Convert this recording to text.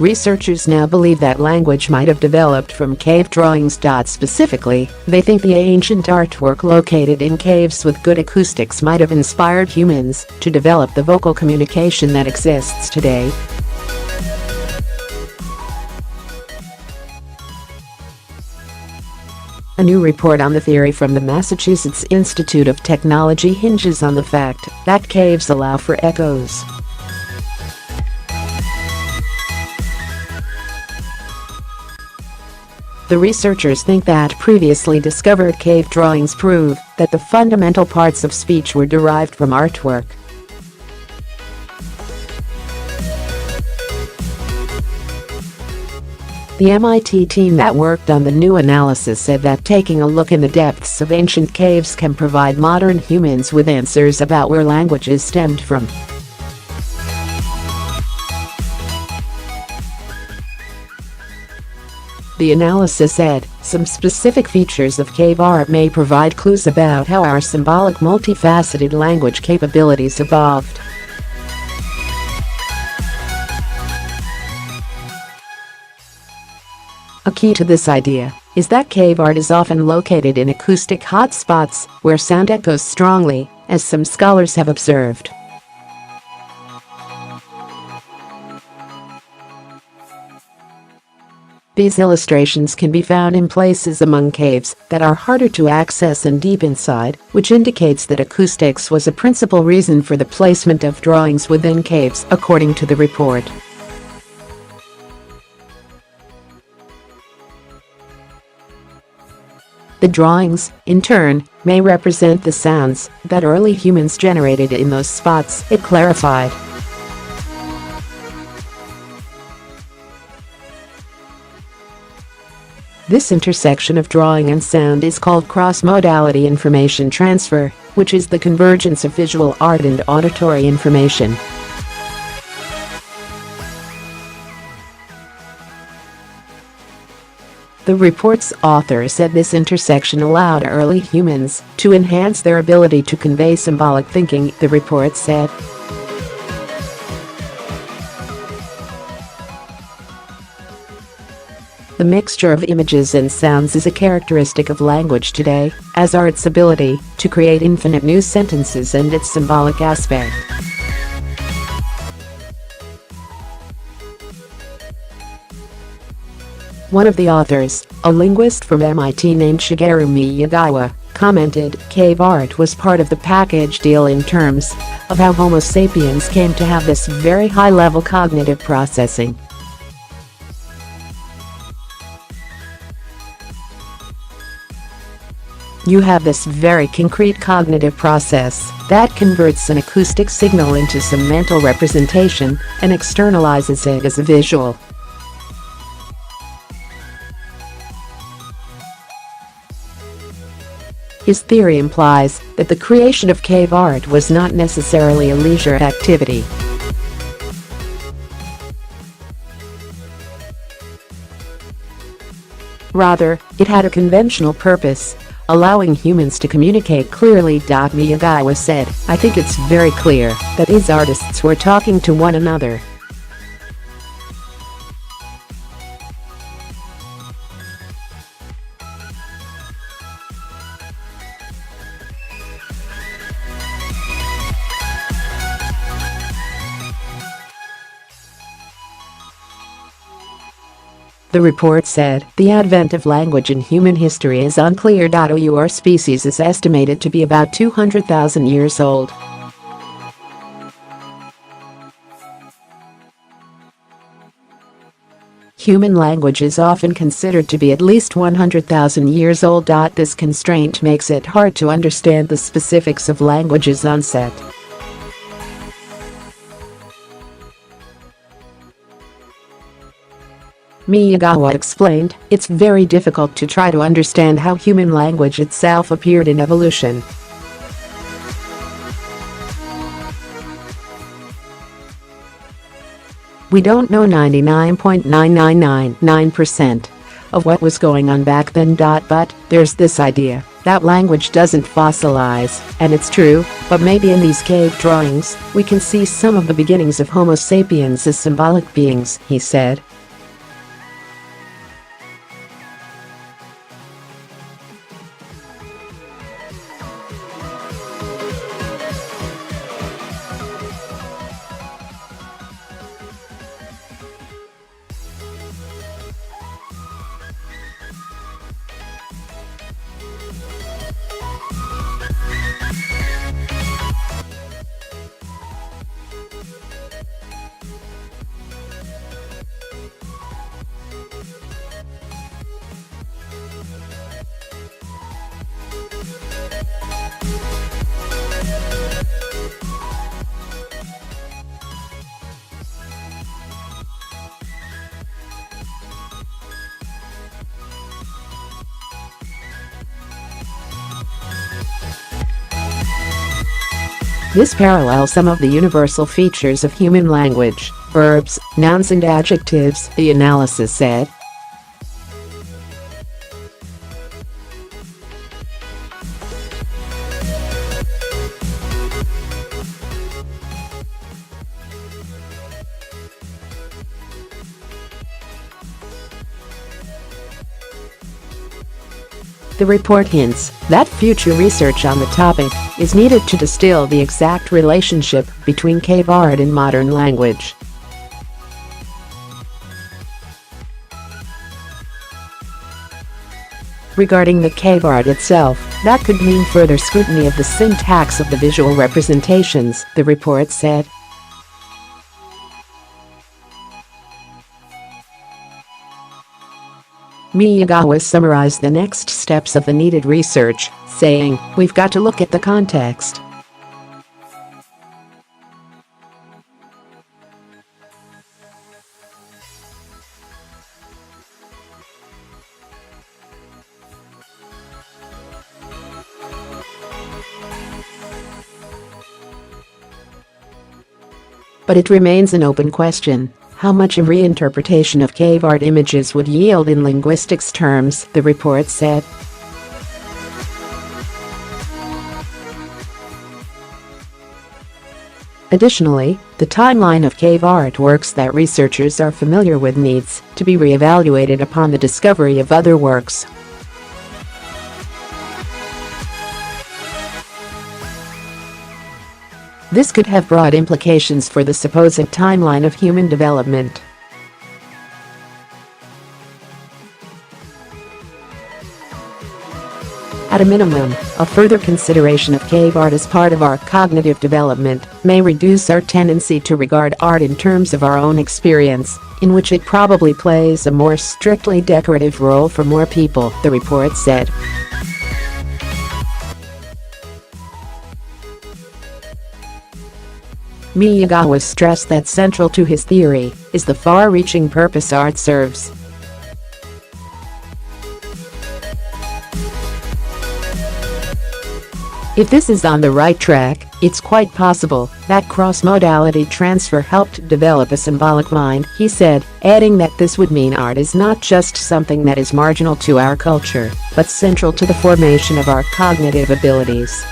Researchers now believe that language might have developed from cave drawings. Specifically, they think the ancient artwork located in caves with good acoustics might have inspired humans to develop the vocal communication that exists today. A new report on the theory from the Massachusetts Institute of Technology hinges on the fact that caves allow for echoes. The researchers think that previously discovered cave drawings prove that the fundamental parts of speech were derived from artwork. The MIT team that worked on the new analysis said that taking a look in the depths of ancient caves can provide modern humans with answers about where languages stemmed from. The analysis said some specific features of cave art may provide clues about how our symbolic multifaceted language capabilities evolved. A key to this idea is that cave art is often located in acoustic hotspots where sound echoes strongly, as some scholars have observed. These illustrations can be found in places among caves that are harder to access and deep inside, which indicates that acoustics was a principal reason for the placement of drawings within caves, according to the report. The drawings, in turn, may represent the sounds that early humans generated in those spots, it clarified. This intersection of drawing and sound is called cross-modality information transfer, which is the convergence of visual art and auditory information. The report's author said this intersection allowed early humans to enhance their ability to convey symbolic thinking, the report said. The mixture of images and sounds is a characteristic of language today, as are its ability to create infinite new sentences and its symbolic aspect. One of the authors, a linguist from MIT named Shigeru Miyagawa, commented, "Cave art was part of the package deal in terms of how Homo sapiens came to have this very high-level cognitive processing." You have this very concrete cognitive process that converts an acoustic signal into some mental representation and externalizes it as a visual. His theory implies that the creation of cave art was not necessarily a leisure activity. Rather, it had a conventional purpose, allowing humans to communicate clearly. Miyagawa said, "I think it's very clear that these artists were talking to one another." The report said, "The advent of language in human history is unclear. Our species is estimated to be about 200,000 years old. Human language is often considered to be at least 100,000 years old. This constraint makes it hard to understand the specifics of language's onset." Miyagawa explained, "It's very difficult to try to understand how human language itself appeared in evolution. We don't know 99.9999% of what was going on back then. But there's this idea that language doesn't fossilize, and it's true, but maybe in these cave drawings, we can see some of the beginnings of Homo sapiens as symbolic beings," he said. This parallels some of the universal features of human language, verbs, nouns and adjectives, the analysis said. The report hints that future research on the topic is needed to distill the exact relationship between cave art and modern language. Regarding the cave art itself, that could mean further scrutiny of the syntax of the visual representations, the report said. Miyagawa summarized the next steps of the needed research, saying, "We've got to look at the context. But it remains an open question. How much a reinterpretation of cave art images would yield in linguistics terms," the report said. Additionally, the timeline of cave artworks that researchers are familiar with needs to be re-evaluated upon the discovery of other works. This could have broad implications for the supposed timeline of human development. At a minimum, a further consideration of cave art as part of our cognitive development may reduce our tendency to regard art in terms of our own experience, in which it probably plays a more strictly decorative role for more people, the report said. Miyagawa stressed that central to his theory is the far-reaching purpose art serves. If this is on the right track, it's quite possible that cross-modality transfer helped develop a symbolic mind, he said, adding that this would mean art is not just something that is marginal to our culture, but central to the formation of our cognitive abilities.